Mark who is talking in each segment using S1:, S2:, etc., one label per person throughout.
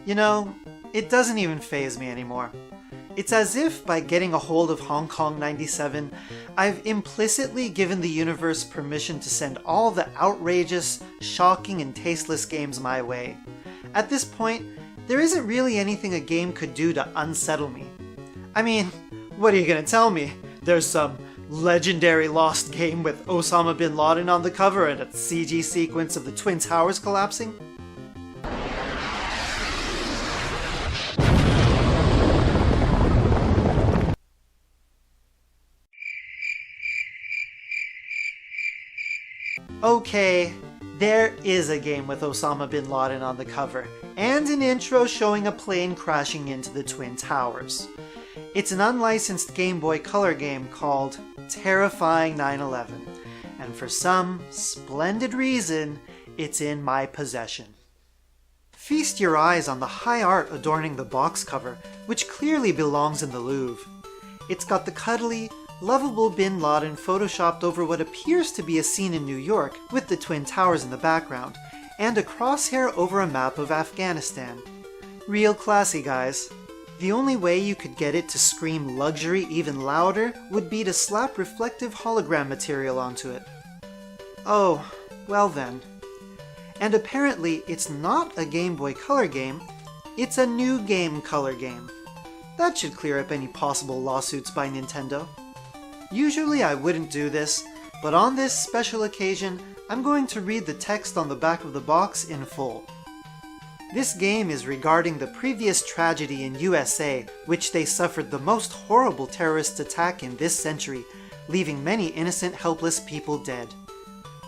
S1: You know, it doesn't even faze me anymore. It's as if, by getting a hold of Hong Kong 97, I've implicitly given the universe permission to send all the outrageous, shocking, and tasteless games my way. At this point, there isn't really anything a game could do to unsettle me. I mean, what are you gonna tell me? There's some legendary lost game with Osama bin Laden on the cover and a CG sequence of the Twin Towers collapsing? Okay, there is a game with Osama bin Laden on the cover, and an intro showing a plane crashing into the Twin Towers. It's an unlicensed Game Boy Color game called Terrifying 9/11, and for some splendid reason, it's in my possession. Feast your eyes on the high art adorning the box cover, which clearly belongs in the Louvre. It's got the cuddly, lovable bin Laden photoshopped over what appears to be a scene in New York with the Twin Towers in the background, and a crosshair over a map of Afghanistan. Real classy, guys. The only way you could get it to scream luxury even louder would be to slap reflective hologram material onto it. Oh, well then. And apparently it's not a Game Boy Color game, it's a New Game Color game. That should clear up any possible lawsuits by Nintendo. Usually I wouldn't do this, but on this special occasion, I'm going to read the text on the back of the box in full. This game is regarding the previous tragedy in USA, which they suffered the most horrible terrorist attack in this century, leaving many innocent, helpless people dead.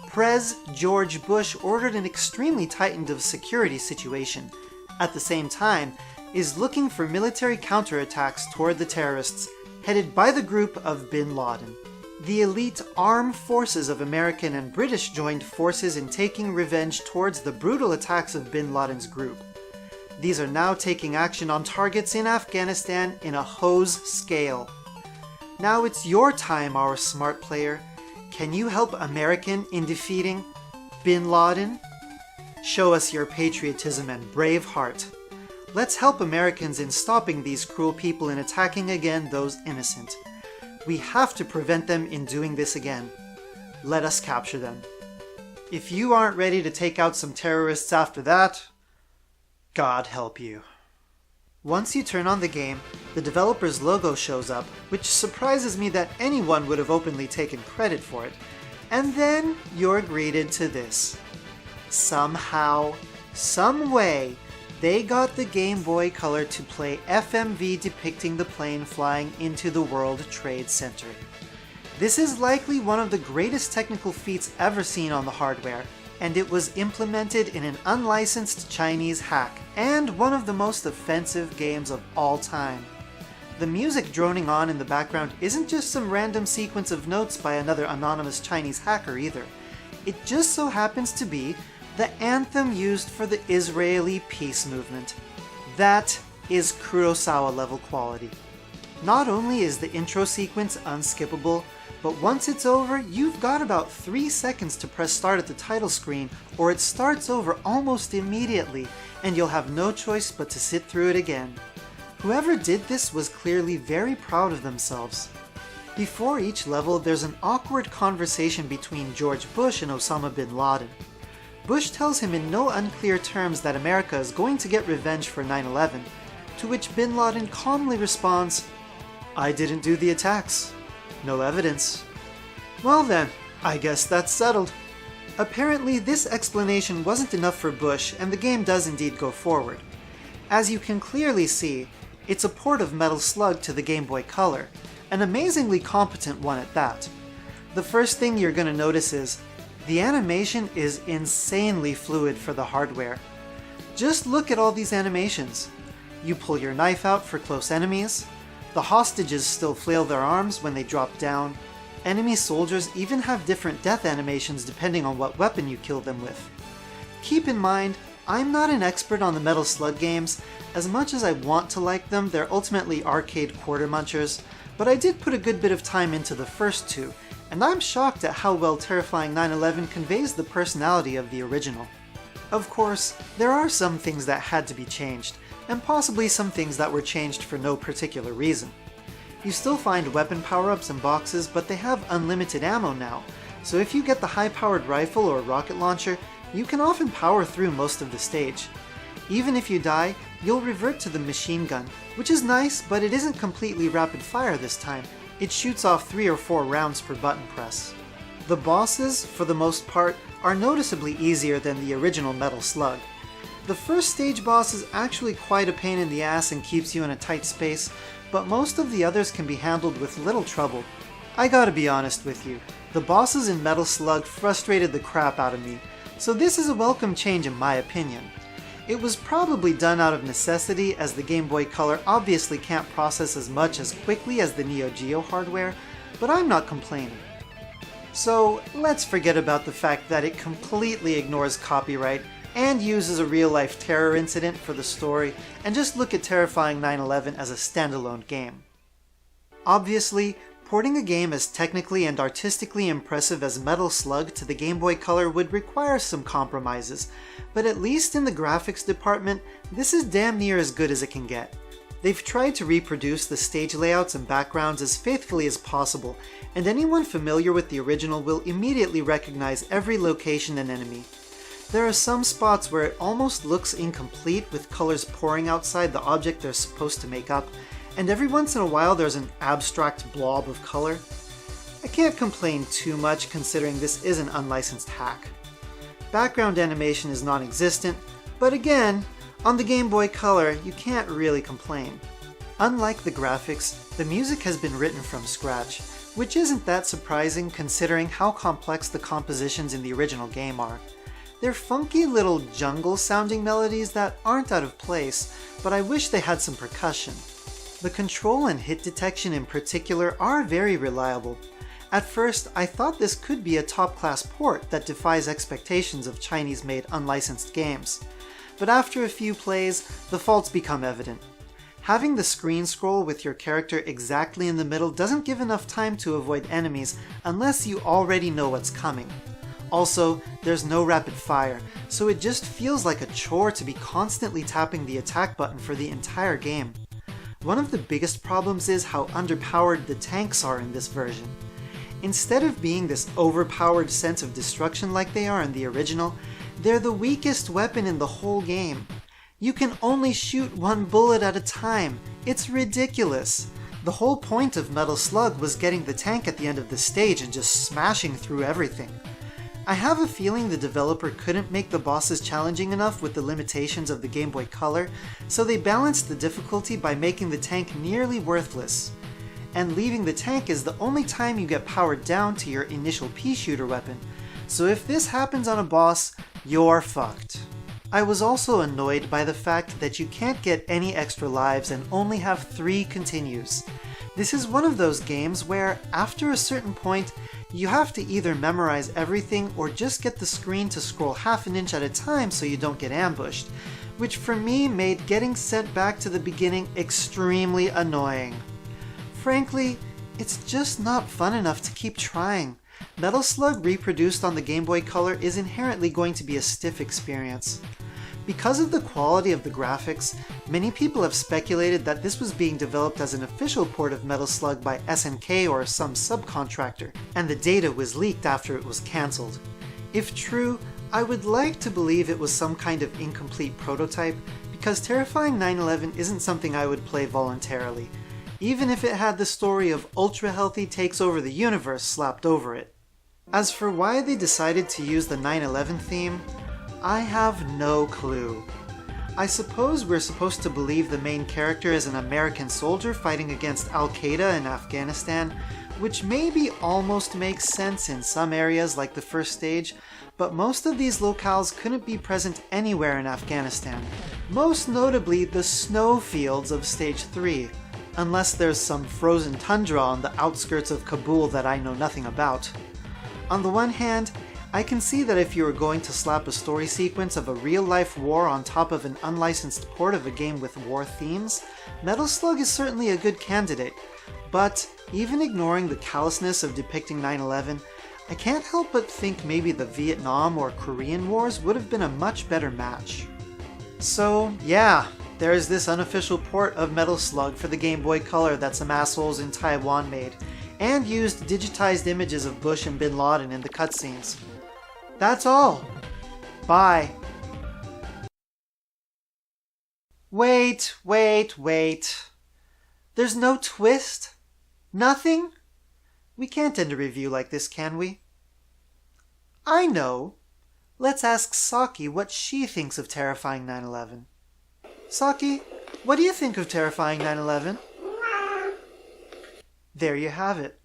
S1: Pres. George Bush ordered an extremely tightened of security situation. At the same time, is looking for military counterattacks toward the terrorists, headed by the group of bin Laden. The elite armed forces of American and British joined forces in taking revenge towards the brutal attacks of bin Laden's group. These are now taking action on targets in Afghanistan in a hose scale. Now it's your time, our smart player. Can you help American in defeating bin Laden? Show us your patriotism and brave heart. Let's help Americans in stopping these cruel people and attacking again those innocent. We have to prevent them in doing this again. Let us capture them. If you aren't ready to take out some terrorists after that, God help you. Once you turn on the game, the developer's logo shows up, which surprises me that anyone would have openly taken credit for it. And then you're greeted to this. Somehow, some way, they got the Game Boy Color to play FMV depicting the plane flying into the World Trade Center. This is likely one of the greatest technical feats ever seen on the hardware, and it was implemented in an unlicensed Chinese hack, and one of the most offensive games of all time. The music droning on in the background isn't just some random sequence of notes by another anonymous Chinese hacker either. It just so happens to be the anthem used for the Israeli peace movement. That is Kurosawa level quality. Not only is the intro sequence unskippable, but once it's over, you've got about 3 seconds to press start at the title screen, or it starts over almost immediately, and you'll have no choice but to sit through it again. Whoever did this was clearly very proud of themselves. Before each level, there's an awkward conversation between George Bush and Osama bin Laden. Bush tells him in no unclear terms that America is going to get revenge for 9/11, to which bin Laden calmly responds, "I didn't do the attacks. No evidence." Well then, I guess that's settled. Apparently this explanation wasn't enough for Bush, and the game does indeed go forward. As you can clearly see, it's a port of Metal Slug to the Game Boy Color, an amazingly competent one at that. The first thing you're going to notice is the animation is insanely fluid for the hardware. Just look at all these animations. You pull your knife out for close enemies, the hostages still flail their arms when they drop down, enemy soldiers even have different death animations depending on what weapon you kill them with. Keep in mind, I'm not an expert on the Metal Slug games. As much as I want to like them, they're ultimately arcade quarter munchers, but I did put a good bit of time into the first two, and I'm shocked at how well Terrifying 9/11 conveys the personality of the original. Of course, there are some things that had to be changed, and possibly some things that were changed for no particular reason. You still find weapon power-ups in boxes, but they have unlimited ammo now, so if you get the high-powered rifle or rocket launcher, you can often power through most of the stage. Even if you die, you'll revert to the machine gun, which is nice, but it isn't completely rapid fire this time. It shoots off 3 or 4 rounds per button press. The bosses, for the most part, are noticeably easier than the original Metal Slug. The first stage boss is actually quite a pain in the ass and keeps you in a tight space, but most of the others can be handled with little trouble. I gotta be honest with you, the bosses in Metal Slug frustrated the crap out of me, so this is a welcome change in my opinion. It was probably done out of necessity, as the Game Boy Color obviously can't process as much as quickly as the Neo Geo hardware, but I'm not complaining. So let's forget about the fact that it completely ignores copyright and uses a real-life terror incident for the story, and just look at Terrifying 9/11 as a standalone game. Obviously, porting a game as technically and artistically impressive as Metal Slug to the Game Boy Color would require some compromises, but at least in the graphics department, this is damn near as good as it can get. They've tried to reproduce the stage layouts and backgrounds as faithfully as possible, and anyone familiar with the original will immediately recognize every location and enemy. There are some spots where it almost looks incomplete with colors pouring outside the object they're supposed to make up, and every once in a while there's an abstract blob of color. I can't complain too much considering this is an unlicensed hack. Background animation is non-existent, but again, on the Game Boy Color, you can't really complain. Unlike the graphics, the music has been written from scratch, which isn't that surprising considering how complex the compositions in the original game are. They're funky little jungle-sounding melodies that aren't out of place, but I wish they had some percussion. The control and hit detection in particular are very reliable. At first, I thought this could be a top-class port that defies expectations of Chinese-made unlicensed games. But after a few plays, the faults become evident. Having the screen scroll with your character exactly in the middle doesn't give enough time to avoid enemies unless you already know what's coming. Also, there's no rapid fire, so it just feels like a chore to be constantly tapping the attack button for the entire game. One of the biggest problems is how underpowered the tanks are in this version. Instead of being this overpowered sense of destruction like they are in the original, they're the weakest weapon in the whole game. You can only shoot 1 bullet at a time. It's ridiculous. The whole point of Metal Slug was getting the tank at the end of the stage and just smashing through everything. I have a feeling the developer couldn't make the bosses challenging enough with the limitations of the Game Boy Color, so they balanced the difficulty by making the tank nearly worthless. And leaving the tank is the only time you get powered down to your initial pea-shooter weapon, so if this happens on a boss, you're fucked. I was also annoyed by the fact that you can't get any extra lives and only have 3 continues. This is one of those games where, after a certain point, you have to either memorize everything or just get the screen to scroll half an inch at a time so you don't get ambushed, which for me made getting sent back to the beginning extremely annoying. Frankly, it's just not fun enough to keep trying. Metal Slug reproduced on the Game Boy Color is inherently going to be a stiff experience. Because of the quality of the graphics, many people have speculated that this was being developed as an official port of Metal Slug by SNK or some subcontractor, and the data was leaked after it was cancelled. If true, I would like to believe it was some kind of incomplete prototype, because Terrifying 9/11 isn't something I would play voluntarily, even if it had the story of Ultra Healthy Takes Over the Universe slapped over it. As for why they decided to use the 9/11 theme, I have no clue. I suppose we're supposed to believe the main character is an American soldier fighting against Al-Qaeda in Afghanistan, which maybe almost makes sense in some areas like the first stage, but most of these locales couldn't be present anywhere in Afghanistan, most notably the snowfields of Stage 3, unless there's some frozen tundra on the outskirts of Kabul that I know nothing about. On the one hand, I can see that if you were going to slap a story sequence of a real-life war on top of an unlicensed port of a game with war themes, Metal Slug is certainly a good candidate. But even ignoring the callousness of depicting 9/11, I can't help but think maybe the Vietnam or Korean Wars would have been a much better match. So yeah, There's this unofficial port of Metal Slug for the Game Boy Color that some assholes in Taiwan made, and used digitized images of Bush and Bin Laden in the cutscenes. That's all. Bye. Wait. There's no twist? Nothing? We can't end a review like this, can we? I know. Let's ask Saki what she thinks of Terrifying 9/11. Saki, what do you think of Terrifying 9/11? There you have it.